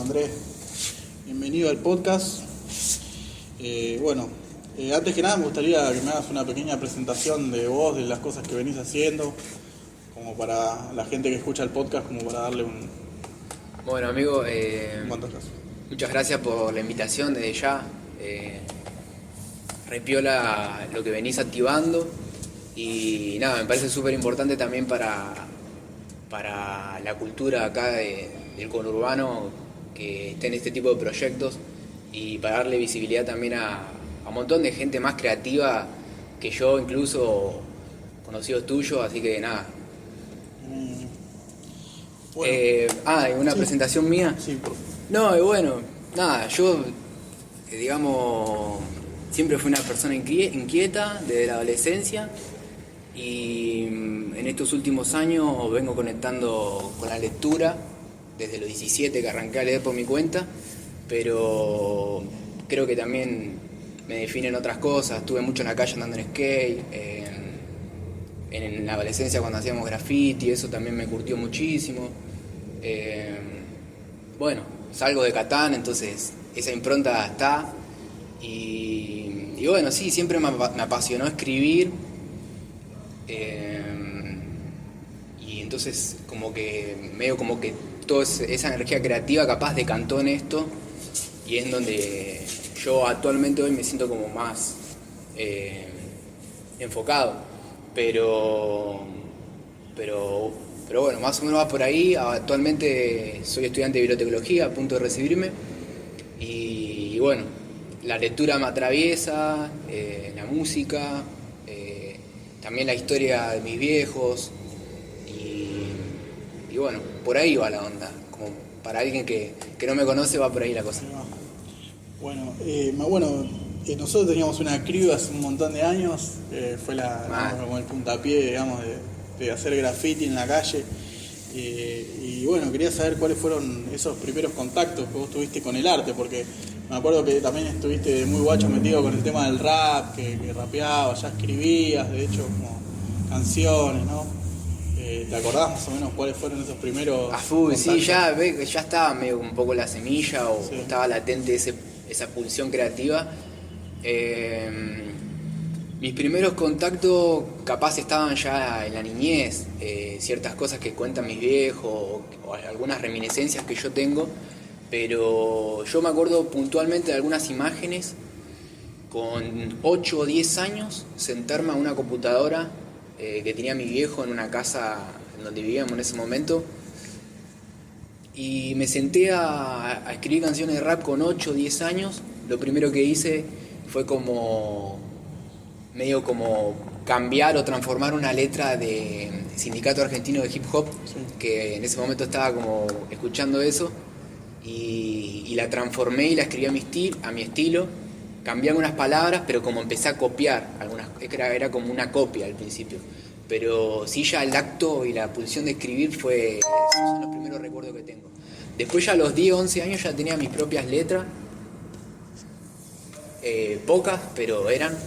Andrés, bienvenido al podcast. Antes que nada me gustaría que me hagas una pequeña presentación de vos, de las cosas que venís haciendo, como para la gente que escucha el podcast, como para darle un... Bueno, amigo, ¿Cuántas? muchas gracias por la invitación desde ya. Repiola lo que venís activando y nada, me parece súper importante también para la cultura acá del conurbano que estén este tipo de proyectos y para darle visibilidad también a un montón de gente más creativa que yo, incluso conocidos tuyos, así que nada. ¿Una presentación mía? Sí, por favor. No, nada, yo, digamos, siempre fui una persona inquieta desde la adolescencia y en estos últimos años vengo conectando con la lectura desde los 17 que arranqué a leer por mi cuenta, pero creo que también me definen otras cosas. Estuve mucho en la calle andando en skate, en la adolescencia cuando hacíamos graffiti, eso también me curtió muchísimo. Salgo de Catán, entonces esa impronta está. Y bueno, sí, siempre me apasionó escribir. Y entonces medio como que toda esa energía creativa capaz decantó en esto. Y es donde yo actualmente hoy me siento como más enfocado. Pero bueno, más o menos va por ahí. Actualmente soy estudiante de bibliotecología, a punto de recibirme. Y bueno, la lectura me atraviesa, la música, también la historia de mis viejos. Y bueno, por ahí va la onda. Como para alguien que no me conoce, va por ahí la cosa. Nosotros teníamos una crew hace un montón de años. Fue como el puntapié, digamos, de hacer graffiti en la calle. Quería saber cuáles fueron esos primeros contactos que vos tuviste con el arte, porque me acuerdo que también estuviste muy guacho metido con el tema del rap, que rapeabas, ya escribías, de hecho, como canciones, ¿no? ¿Te acordás más o menos cuáles fueron esos primeros contactos? Sí, ya estaba medio un poco la semilla o estaba latente esa pulsión creativa. Mis primeros contactos capaz estaban ya en la niñez, ciertas cosas que cuentan mis viejos o algunas reminiscencias que yo tengo, pero yo me acuerdo puntualmente de algunas imágenes con 8 o 10 años, sentarme a una computadora que tenía mi viejo en una casa en donde vivíamos en ese momento y me senté a escribir canciones de rap con 8 o 10 años. Lo primero que hice fue medio como cambiar o transformar una letra de Sindicato Argentino de Hip Hop, que en ese momento estaba como escuchando eso, y la transformé y la escribí a mi estilo, cambié algunas palabras, pero como empecé a copiar, era como una copia al principio, pero sí, ya el acto y la pulsión de escribir esos son los primeros recuerdos que tengo. Después ya a los 10, 11 años ya tenía mis propias letras, pocas, pero eran.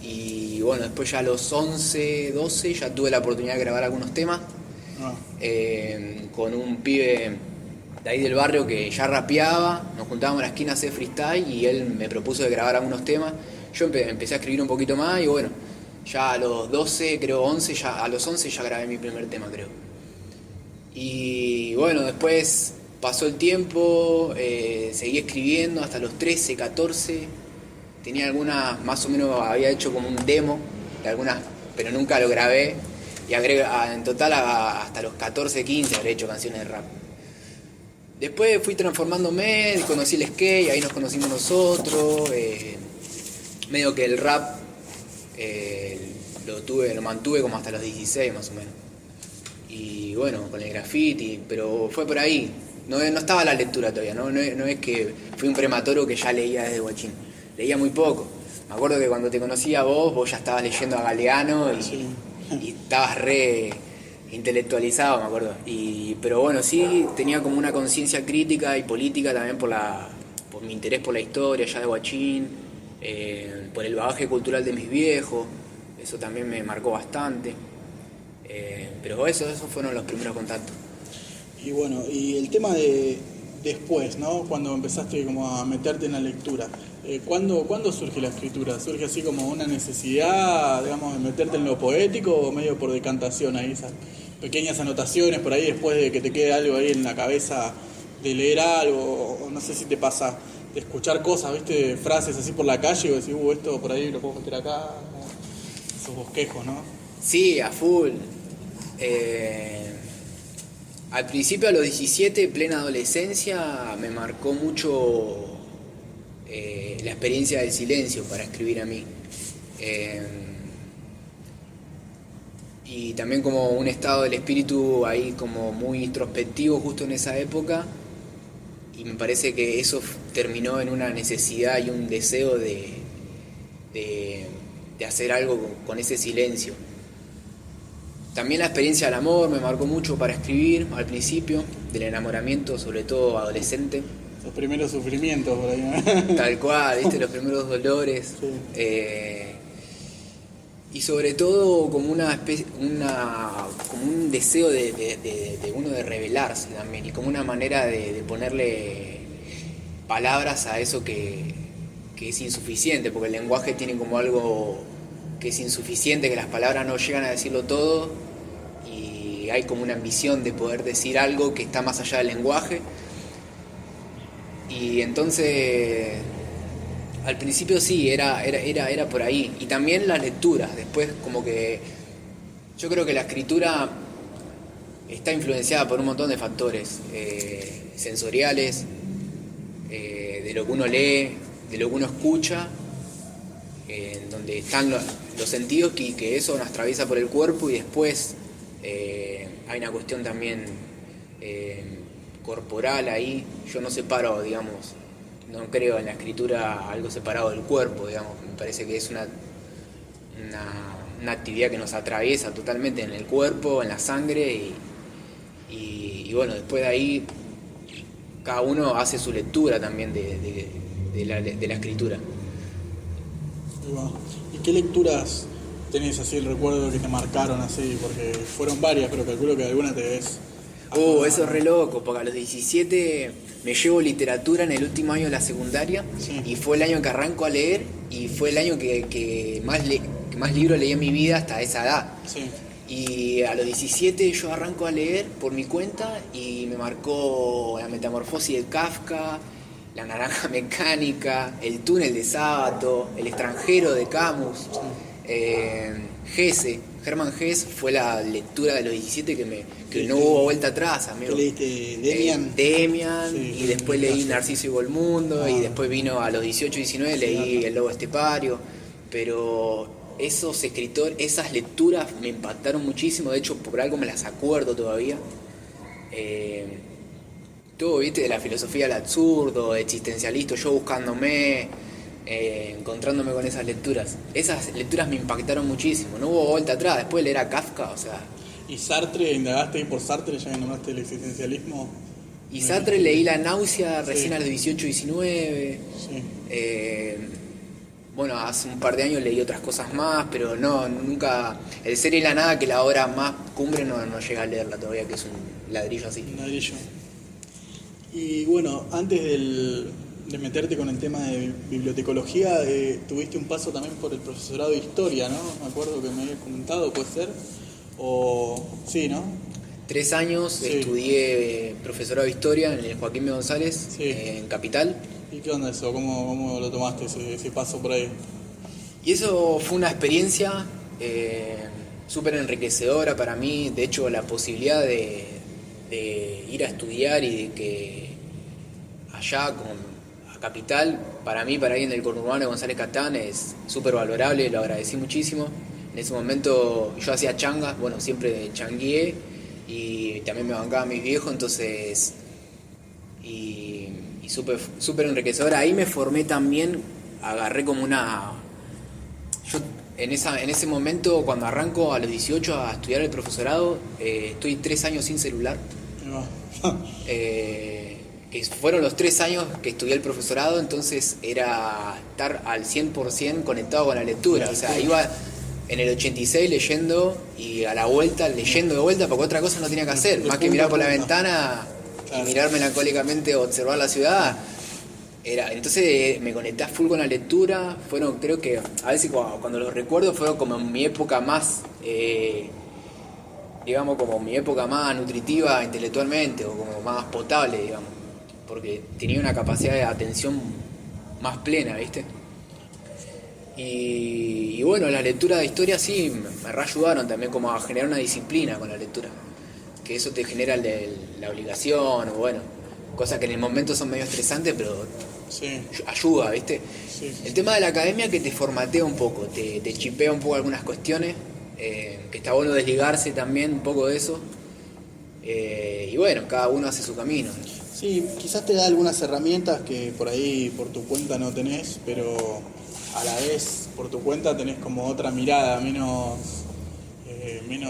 Y bueno, después ya a los 11, 12 ya tuve la oportunidad de grabar algunos temas con un pibe de ahí del barrio que ya rapeaba. Nos juntábamos en la esquina a hacer freestyle y él me propuso de grabar algunos temas. Yo empecé a escribir un poquito más y bueno, ya a los 12, creo 11, a los 11 ya grabé mi primer tema, creo. Y bueno, después pasó el tiempo, seguí escribiendo hasta los 13, 14. Tenía algunas, más o menos había hecho como un demo de algunas, pero nunca lo grabé. Y en total hasta los 14, 15 habré hecho canciones de rap. Después fui transformándome, conocí el skate, ahí nos conocimos nosotros. Medio que el rap lo mantuve como hasta los 16 más o menos. Y bueno, con el graffiti, pero fue por ahí. No estaba la lectura todavía, no es que fui un prematuro que ya leía desde guachín. Leía muy poco. Me acuerdo que cuando te conocí a vos ya estabas leyendo a Galeano y estabas re intelectualizado, me acuerdo. Pero bueno, sí, tenía como una conciencia crítica y política también por mi interés por la historia ya de guachín, por el bagaje cultural de mis viejos. Eso también me marcó bastante. Pero esos fueron los primeros contactos. Y bueno, y el tema de después, ¿no? Cuando empezaste como a meterte en la lectura. ¿Cuándo surge la escritura? ¿Surge así como una necesidad, digamos, de meterte en lo poético o medio por decantación ahí, esas pequeñas anotaciones por ahí después de que te quede algo ahí en la cabeza de leer algo, o no sé si te pasa de escuchar cosas, viste, frases así por la calle y decir, esto por ahí lo puedo meter acá, esos bosquejos, ¿no? Sí, a full. Al principio, a los 17, plena adolescencia, me marcó mucho la experiencia del silencio para escribir a mí. Y también como un estado del espíritu ahí como muy introspectivo justo en esa época. Y me parece que eso terminó en una necesidad y un deseo de hacer algo con ese silencio. También la experiencia del amor me marcó mucho para escribir al principio, del enamoramiento, sobre todo adolescente. Los primeros sufrimientos por ahí, ¿no? Tal cual, ¿viste? Los primeros dolores. Sí. Y sobre todo como una especie, como un deseo de uno de revelarse también, y como una manera de ponerle palabras a eso que es insuficiente, porque el lenguaje tiene como algo que es insuficiente, que las palabras no llegan a decirlo todo, y hay como una ambición de poder decir algo que está más allá del lenguaje. Y entonces, al principio sí, era por ahí. Y también las lecturas, después como que yo creo que la escritura está influenciada por un montón de factores sensoriales, de lo que uno lee, de lo que uno escucha, en donde están los sentidos que eso nos atraviesa por el cuerpo, y después hay una cuestión también corporal ahí. Yo no separo, digamos, no creo en la escritura algo separado del cuerpo, digamos. Me parece que es una actividad que nos atraviesa totalmente en el cuerpo, en la sangre, y bueno, después de ahí cada uno hace su lectura también de la escritura. ¿Y qué lecturas tenés así el recuerdo que te marcaron así? Porque fueron varias, pero calculo que alguna te ves. Eso es re loco, porque a los 17 me llevo literatura en el último año de la secundaria, sí. Y fue el año que arranco a leer, y fue el año que más libros leí en mi vida hasta esa edad. Sí. Y a los 17 yo arranco a leer por mi cuenta, y me marcó La Metamorfosis de Kafka, La Naranja Mecánica, El Túnel de Sábato, El Extranjero de Camus, Hesse. Hermann Hesse fue la lectura de los 17 que no hubo vuelta atrás, amigo. ¿Qué leíste? ¿Demian? Demian, Sí, y después leí sí. Narciso y Volmundo, y después vino a los 18 y 19 leí El Lobo Estepario. Pero esos escritores, esas lecturas me impactaron muchísimo, de hecho por algo me las acuerdo todavía. Todo, viste, de la filosofía del absurdo, existencialista, yo buscándome, encontrándome con esas lecturas. Esas lecturas me impactaron muchísimo, no hubo vuelta atrás. Después de leer a Kafka, o sea... ¿Y Sartre? ¿Indagaste ahí por Sartre ya que nombraste el existencialismo? Y Sartre leí La Náusea recién a los 18, 19. Sí. Bueno, hace un par de años leí otras cosas más, pero no, nunca... El Ser y la Nada, que la obra más cumbre, no llega a leerla todavía, que es un ladrillo así. Un ladrillo. Y bueno, antes de meterte con el tema de bibliotecología, tuviste un paso también por el profesorado de historia, ¿no? Me acuerdo que me habías comentado, ¿puede ser? O sí, ¿no? 3 años Sí. Estudié profesorado de historia en el Joaquín B. González, Sí. en Capital. ¿Y qué onda eso? ¿Cómo lo tomaste ese paso por ahí? Y eso fue una experiencia súper enriquecedora para mí. De hecho, la posibilidad de ir a estudiar y de que allá a Capital, para mí, para alguien del conurbano de González Catán, es súper valorable, lo agradecí muchísimo. En ese momento yo hacía changas, bueno, siempre changué, y también me bancaba mis viejos, entonces... Y súper enriquecedora. Ahí me formé también, agarré como una... Yo en ese momento, cuando arranco a los 18 a estudiar el profesorado, estoy 3 años sin celular. Que fueron los 3 años que estudié el profesorado, entonces era estar al 100% conectado con la lectura. O sea, iba en el 86 leyendo, y a la vuelta leyendo de vuelta, porque otra cosa no tenía que hacer, más que mirar por la ventana. Claro. y mirar melancólicamente o observar la ciudad. Entonces me conecté a full con la lectura. Fueron, creo que a veces cuando los recuerdo, fueron como mi época más, digamos, como mi época más nutritiva intelectualmente, o como más potable, digamos, porque tenía una capacidad de atención más plena, ¿viste? Y bueno, la lectura de historia sí me reayudaron también como a generar una disciplina con la lectura, que eso te genera la obligación, o bueno, cosas que en el momento son medio estresantes, pero Sí, ayuda, ¿viste? sí. El tema de la academia que te formatea un poco, te chipea un poco algunas cuestiones, que está bueno desligarse también un poco de eso, y bueno, cada uno hace su camino. Sí, quizás te da algunas herramientas que por ahí por tu cuenta no tenés, pero a la vez por tu cuenta tenés como otra mirada, menos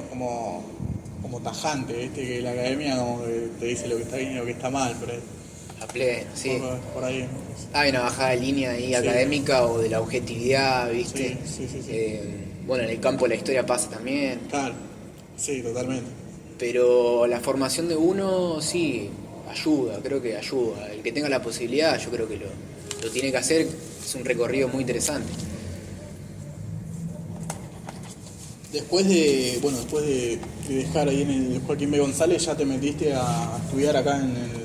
como tajante, ¿viste? Que la academia como que te dice lo que está bien y lo que está mal, por ahí. A pleno, sí. Por ahí. Hay una bajada de línea ahí Sí. académica o de la objetividad, ¿viste? Sí. Bueno, en el campo de la historia pasa también, Claro, sí, totalmente. pero la formación de uno sí ayuda, creo que ayuda. El que tenga la posibilidad, yo creo que lo tiene que hacer, es un recorrido muy interesante. Después de dejar ahí en el Joaquín B. González, ¿ya te metiste a estudiar acá en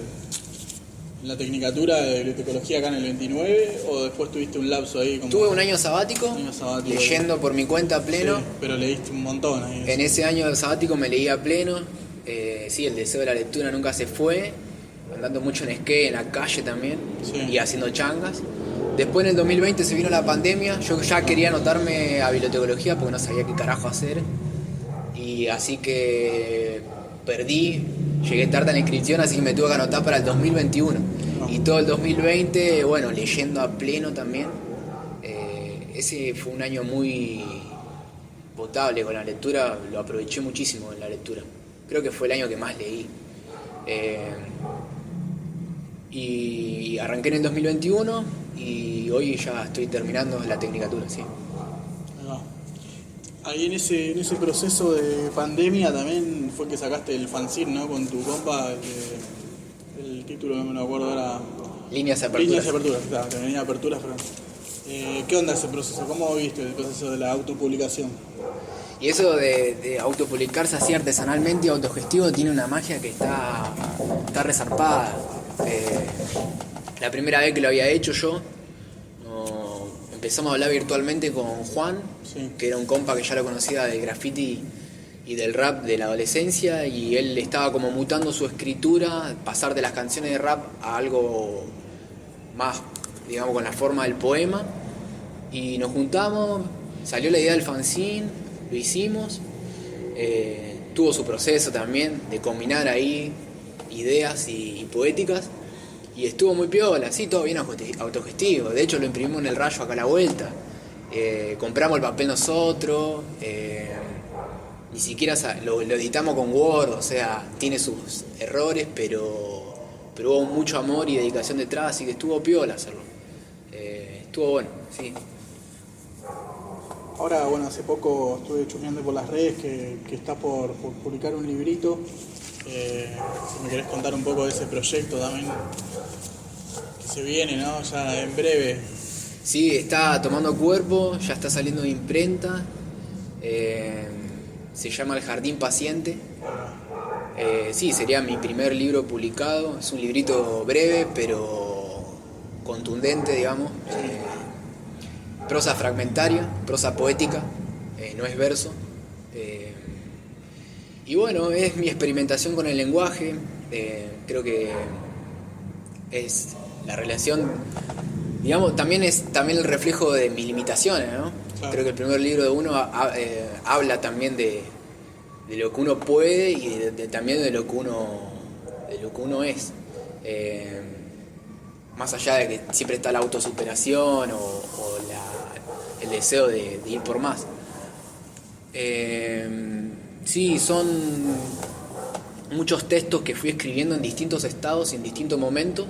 la Tecnicatura de Bibliotecología acá en el 29? ¿O después tuviste un lapso ahí? Tuve un año sabático, leyendo por mi cuenta a pleno. Sí, pero leíste un montón ahí. En ese año sabático me leí a pleno. Sí, el deseo de la lectura nunca se fue. Andando mucho en skate, en la calle también. Sí. Y haciendo changas. Después en el 2020 se vino la pandemia. Yo ya quería anotarme a bibliotecología porque no sabía qué carajo hacer. Y así que perdí. Llegué tarde a la inscripción, así que me tuve que anotar para el 2021. Y todo el 2020, bueno, leyendo a pleno también. Ese fue un año muy potable con la lectura. Lo aproveché muchísimo en la lectura. Creo que fue el año que más leí. Y arranqué en el 2021 y hoy ya estoy terminando la Tecnicatura, sí. Ahí va. Ahí en ese proceso de pandemia también fue que sacaste el fanzine, ¿no? Con tu compa, el título no me lo acuerdo ahora. Líneas de apertura. Líneas de apertura, claro, que venía aperturas, pero... ¿Qué onda ese proceso? ¿Cómo viste el proceso de la autopublicación? Y eso de autopublicarse así artesanalmente y autogestivo tiene una magia que está resarpada. La primera vez que lo había hecho yo, empezamos a hablar virtualmente con Juan, Sí. que era un compa que ya lo conocía del graffiti y del rap de la adolescencia, y él estaba como mutando su escritura, pasar de las canciones de rap a algo más, digamos, con la forma del poema, y nos juntamos, salió la idea del fanzine, lo hicimos, tuvo su proceso también de combinar ahí ideas y poéticas, y estuvo muy piola, sí, todo bien autogestivo. De hecho lo imprimimos en el Rayo acá a la vuelta, compramos el papel nosotros, ni siquiera lo editamos con Word, o sea, tiene sus errores, pero hubo mucho amor y dedicación detrás, así que estuvo piola hacerlo. Estuvo bueno, sí. Ahora, bueno, hace poco estuve chusmeando por las redes que está por publicar un librito. Si me querés contar un poco de ese proyecto también, que se viene, ¿no? Ya en breve. Sí, está tomando cuerpo, ya está saliendo de imprenta. Se llama El Jardín Paciente. Sí, sería mi primer libro publicado. Es un librito breve, pero contundente, digamos. Prosa fragmentaria, prosa poética, no es verso. Y bueno, es mi experimentación con el lenguaje. Creo que es la relación, digamos, también es el reflejo de mis limitaciones, ¿no? Claro. Creo que el primer libro de uno habla también de lo que uno puede y también de lo que uno es. Más allá de que siempre está la autosuperación o el deseo de ir por más. Sí, son muchos textos que fui escribiendo en distintos estados y en distintos momentos,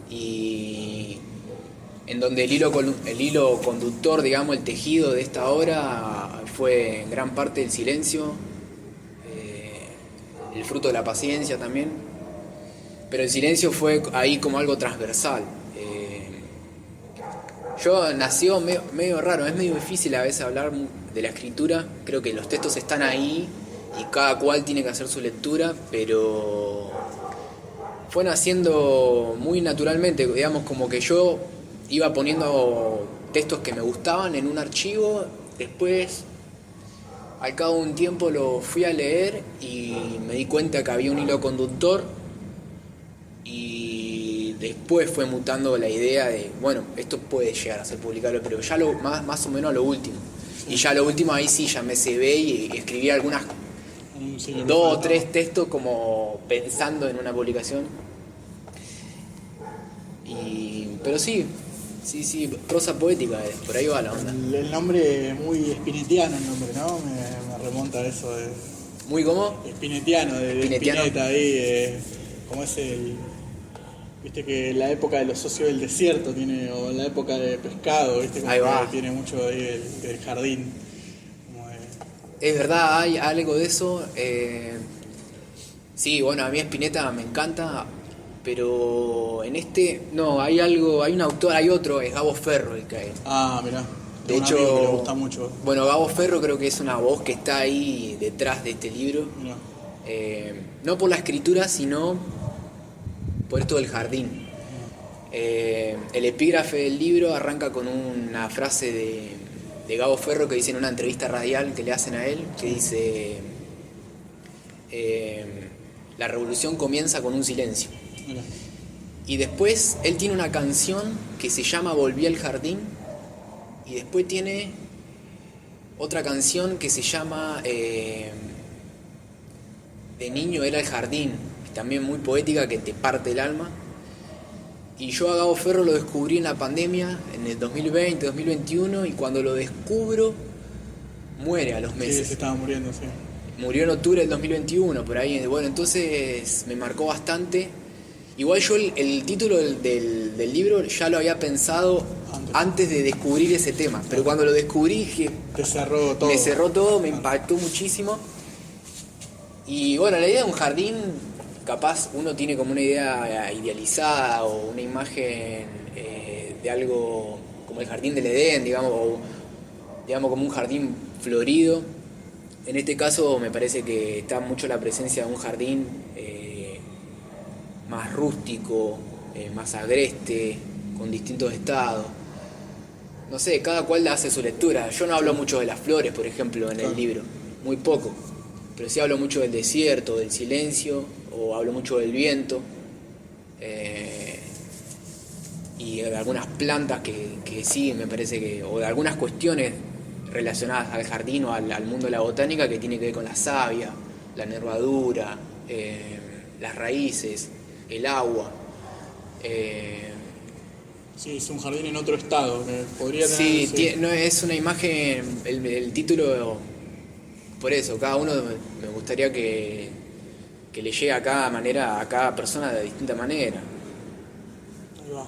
y en donde el hilo conductor, digamos, el tejido de esta obra fue en gran parte el silencio, el fruto de la paciencia también. Pero el silencio fue ahí como algo transversal. Yo nació medio raro, es medio difícil a veces hablar de la escritura. Creo que los textos están ahí y cada cual tiene que hacer su lectura, pero fue naciendo muy naturalmente, digamos, como que yo iba poniendo textos que me gustaban en un archivo, después al cabo de un tiempo lo fui a leer y me di cuenta que había un hilo conductor y después fue mutando la idea de, bueno, esto puede llegar a ser publicable, pero ya más o menos a lo último. Sí. Y ya lo último ahí sí ya me cebé y escribí algunas dos o tres textos como pensando en una publicación. Pero sí, prosa poética, por ahí va la onda. El nombre muy spinettiano, el nombre, ¿no? Me remonta a eso de... ¿Muy cómo? Spinettiano, de Spinetta ahí, como es el... Viste que la época de los socios del desierto tiene, o la época de pescado, viste, como ahí va. Tiene mucho ahí del jardín. Es verdad, hay algo de eso. Sí, bueno, a mí Spinetta me encanta, pero en no, hay un autor, hay otro, es Gabo Ferro el que hay. Ah, mirá. De hecho, que le gusta mucho. Bueno, Gabo Ferro creo que es una voz que está ahí detrás de este libro. No por la escritura, sino por esto del jardín. El epígrafe del libro arranca con una frase de Gabo Ferro que dice en una entrevista radial que le hacen a él, que dice: la revolución comienza con un silencio. Mira. Y después él tiene una canción que se llama Volví al jardín, y después tiene otra canción que se llama De niño era el jardín, también muy poética, que te parte el alma. Y yo a Gabo Ferro lo descubrí en la pandemia, en el 2020, 2021, y cuando lo descubro, muere a los meses. Sí, se estaba muriendo, sí. Murió en octubre del 2021, por ahí. Bueno, entonces me marcó bastante. Igual yo el título del libro ya lo había pensado antes de descubrir ese tema. Pero cuando lo descubrí dije... Te cerró todo. Me cerró todo, me impactó muchísimo. Y bueno, la idea de un jardín, capaz uno tiene como una idea idealizada o una imagen de algo como el jardín del Edén, digamos, o digamos como un jardín florido. En este caso me parece que está mucho la presencia de un jardín más rústico, más agreste, con distintos estados. No sé, cada cual hace su lectura. Yo no hablo mucho de las flores, por ejemplo, en el libro, muy poco. Pero sí hablo mucho del desierto, del silencio, o hablo mucho del viento, y de algunas plantas que sí, me parece que, o de algunas cuestiones relacionadas al jardín o al mundo de la botánica, que tiene que ver con la savia, la nervadura, las raíces, el agua. Sí, es un jardín en otro estado, que podría tener... Sí, no, es una imagen, el título, por eso, cada uno me gustaría que le llegue a cada persona de distinta manera. Ahí va.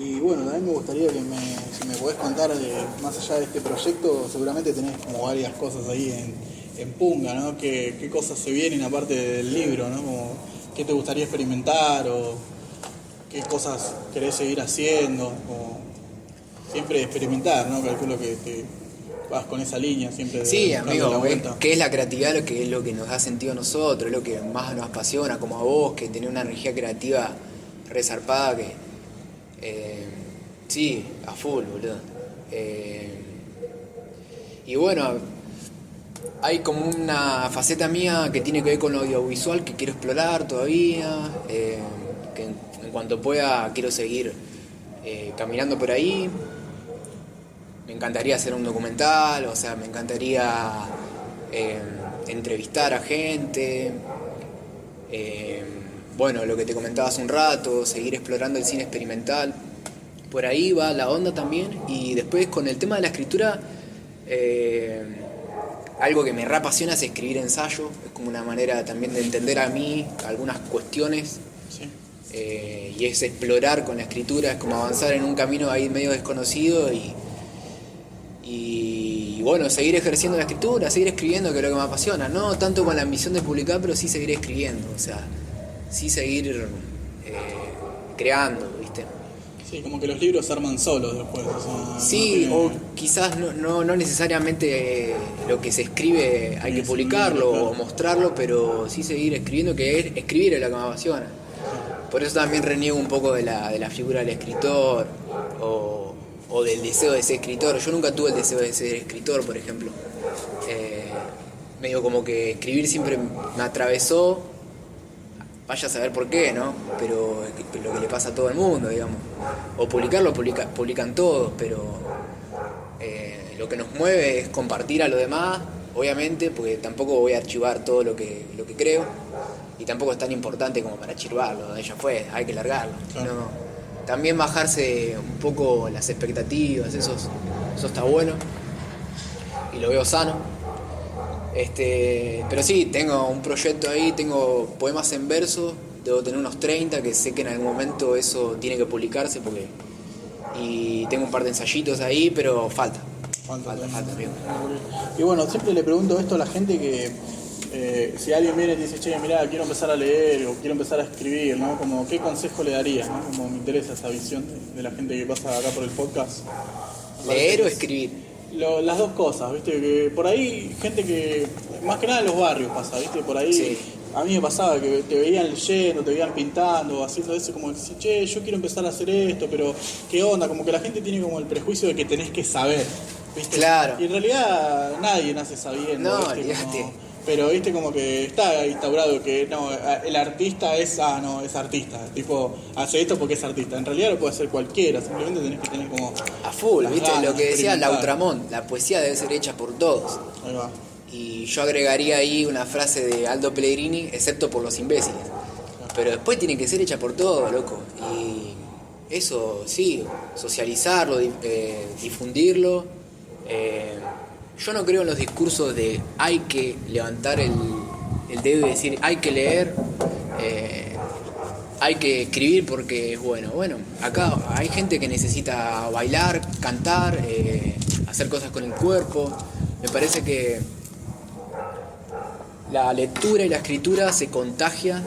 Y bueno, también me gustaría que si me podés contar, más allá de este proyecto, seguramente tenés como varias cosas ahí en punga, ¿no? ¿Qué cosas se vienen aparte del libro, ¿no? Como, ¿qué te gustaría experimentar o qué cosas querés seguir haciendo? O siempre experimentar, ¿no? Calculo que te vas con esa línea siempre. Sí, amigo, que es la creatividad, que es lo que nos da sentido a nosotros, es lo que más nos apasiona, como a vos, que tenés una energía creativa resarpada que... sí, a full, boludo. Y bueno, hay como una faceta mía que tiene que ver con lo audiovisual que quiero explorar todavía, que en cuanto pueda quiero seguir caminando por ahí. Me encantaría hacer un documental, o sea, me encantaría entrevistar a gente. Bueno, lo que te comentaba hace un rato, seguir explorando el cine experimental. Por ahí va la onda también. Y después con el tema de la escritura, algo que me reapasiona es escribir ensayo. Es como una manera también de entender a mí algunas cuestiones. Sí. Y es explorar con la escritura, es como avanzar en un camino ahí medio desconocido y bueno, seguir ejerciendo la escritura, seguir escribiendo, que es lo que me apasiona. No tanto con la ambición de publicar, pero sí seguir escribiendo. O sea, sí seguir creando, ¿viste? Sí, como que los libros se arman solos después. O sea, Sí, no o tiene- quizás no necesariamente lo que se escribe hay que Sí, publicarlo claro. o mostrarlo, pero sí seguir escribiendo, que escribir es lo que me apasiona. Por eso también reniego un poco de la figura del escritor o del deseo de ser escritor. Yo nunca tuve el deseo de ser escritor, por ejemplo. Medio como que escribir siempre me atravesó, vaya a saber por qué, ¿no? Pero es lo que le pasa a todo el mundo, digamos. O publicarlo, publican todos, pero lo que nos mueve es compartir a lo demás, obviamente, porque tampoco voy a archivar todo lo que creo, y tampoco es tan importante como para archivarlo, ya fue, hay que largarlo. Claro. No, también bajarse un poco las expectativas, eso está bueno, y lo veo sano. Pero sí, tengo un proyecto ahí, tengo poemas en verso, debo tener unos 30, que sé que en algún momento eso tiene que publicarse, y tengo un par de ensayitos ahí, pero falta, amigo. Y bueno, siempre le pregunto esto a la gente que si alguien viene y dice, che, mirá, quiero empezar a leer o quiero empezar a escribir, ¿no? Como, ¿qué consejo le darías, no? Como me interesa esa visión de la gente que pasa acá por el podcast. ¿Leer o escribir? Las dos cosas, ¿viste? Que por ahí, gente que, más que nada en los barrios pasa, ¿viste? Por ahí, Sí. a mí me pasaba que te veían leyendo, te veían pintando, haciendo eso, como que, che, yo quiero empezar a hacer esto, pero ¿qué onda? Como que la gente tiene como el prejuicio de que tenés que saber, ¿viste? Claro. Y en realidad nadie nace sabiendo, No, ¿viste? olvídate. Pero viste como que está instaurado que no, el artista es artista, tipo, hace esto porque es artista. En realidad lo puede hacer cualquiera, simplemente tenés que tener como A full, las ¿viste? ganas Lo que de decía experimentar. Lautramont, la poesía debe ser hecha por todos. Ahí va. Y yo agregaría ahí una frase de Aldo Pellegrini, excepto por los imbéciles. Pero después tiene que ser hecha por todos, loco. Y eso, sí, socializarlo, difundirlo. Yo no creo en los discursos de hay que levantar el dedo y decir hay que leer, hay que escribir porque es bueno. Bueno, acá hay gente que necesita bailar, cantar, hacer cosas con el cuerpo. Me parece que la lectura y la escritura se contagia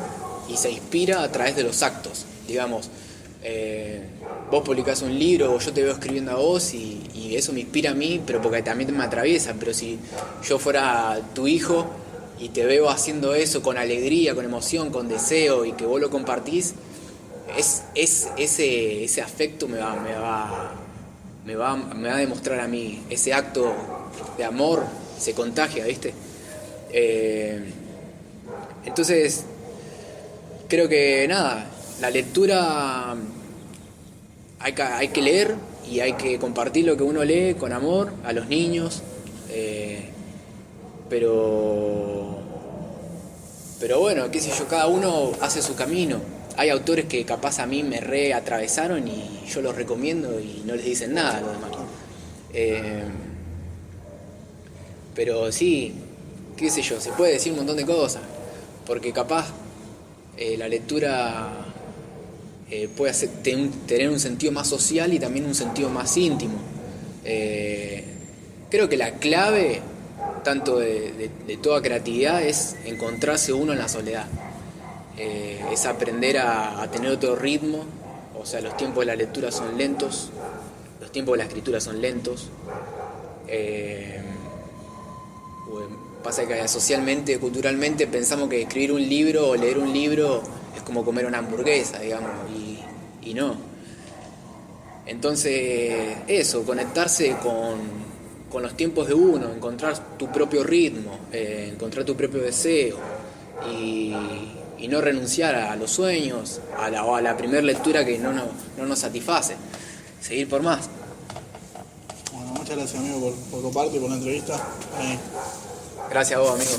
y se inspira a través de los actos. Digamos, vos publicás un libro o yo te veo escribiendo a vos y eso me inspira a mí, pero porque también me atraviesa. Pero si yo fuera tu hijo y te veo haciendo eso con alegría, con emoción, con deseo y que vos lo compartís, ese afecto me va a demostrar a mí. Ese acto de amor se contagia, ¿viste? Entonces creo que nada, la lectura hay que leer y hay que compartir lo que uno lee con amor a los niños, pero bueno, qué sé yo, cada uno hace su camino. Hay autores que capaz a mí me atravesaron y yo los recomiendo y no les dicen nada a los demás. Pero sí, qué sé yo, se puede decir un montón de cosas, porque capaz la lectura puede tener un sentido más social y también un sentido más íntimo. Creo que la clave, tanto de toda creatividad, es encontrarse uno en la soledad. Es aprender a tener otro ritmo, o sea, los tiempos de la lectura son lentos, los tiempos de la escritura son lentos. Pasa que socialmente, culturalmente, pensamos que escribir un libro o leer un libro es como comer una hamburguesa, digamos, y no. Entonces, eso, conectarse con los tiempos de uno, encontrar tu propio ritmo, encontrar tu propio deseo y no renunciar a los sueños, a la primera lectura que no nos satisface, seguir por más. Bueno, muchas gracias amigo por compartir, por la entrevista. Gracias a vos, amigo.